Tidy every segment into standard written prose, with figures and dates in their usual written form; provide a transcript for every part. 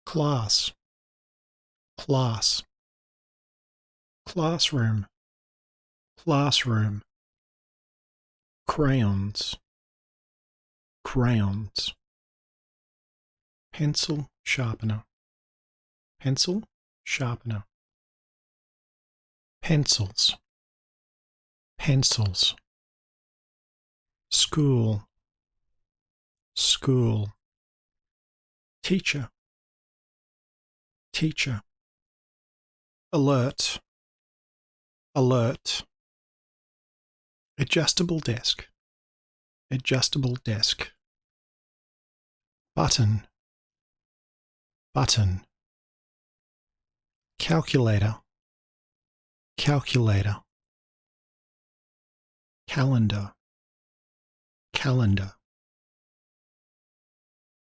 class, class, classroom, classroom, crayons, crayons, pencil sharpener, pencil sharpener, pencils, pencils, school, school, teacher, teacher, alert, alert, adjustable desk, adjustable desk, button, button, calculator, calculator, calendar, calendar,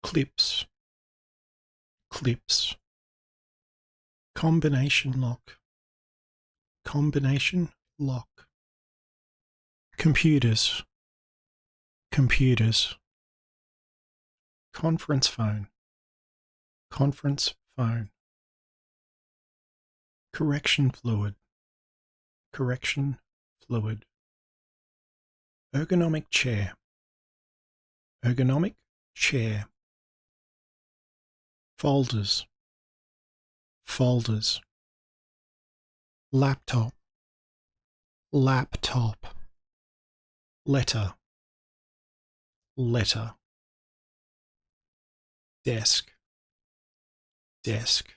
clips, clips, combination lock, combination lock, computers, computers, conference phone, conference phone, correction fluid, correction fluid, ergonomic chair, ergonomic chair, folders, folders, laptop, laptop, letter, letter, desk, desk,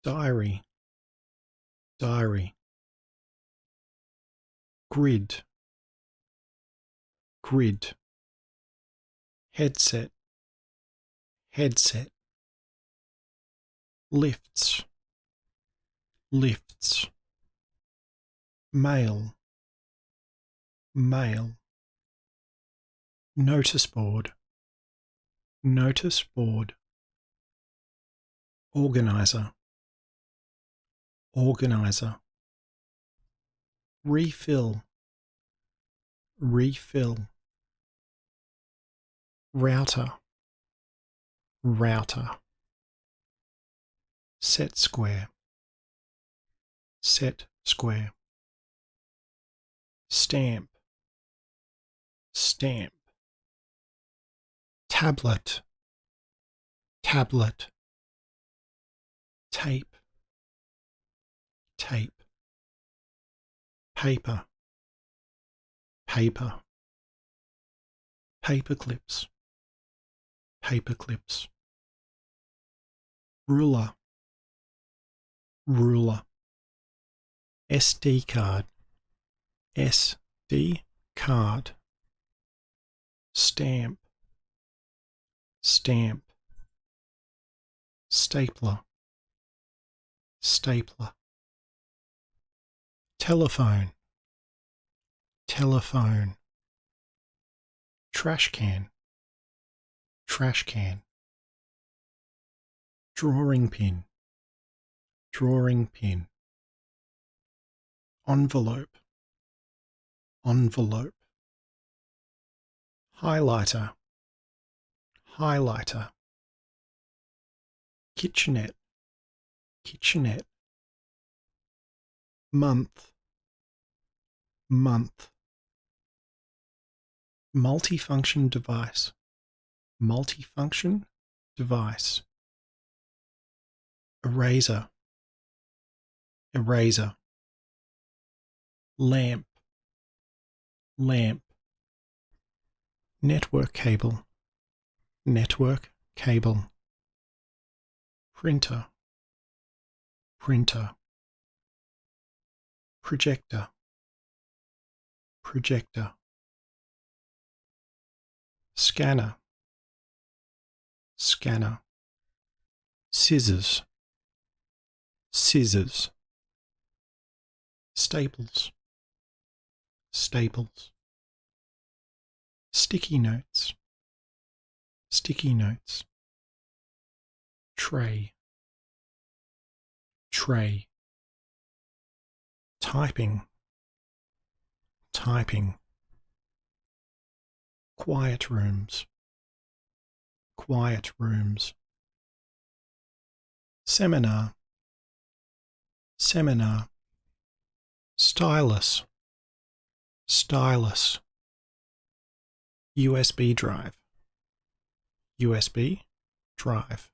diary, diary, grid, grid, headset, headset, lifts, lifts, mail, mail, notice board, notice board, organizer, organizer, refill, refill, router, router, set square, set square, stamp, stamp, tablet, tablet, tape, tape, paper, paper, paper clips, paper clips, ruler, ruler, SD card, SD card, stamp, stamp, stapler, stapler, telephone, telephone, trash can, trash can, drawing pin, drawing pin, envelope, envelope, highlighter, highlighter, kitchenette, kitchenette, month, month, multifunction device, multifunction device, eraser, eraser, lamp, lamp, network cable, network cable, printer, printer, projector, projector, scanner, scanner, scissors, scissors, staples, staples, sticky notes, sticky notes, tray, tray, typing, typing, quiet rooms, quiet rooms, seminar, seminar, stylus, stylus, USB drive, USB drive.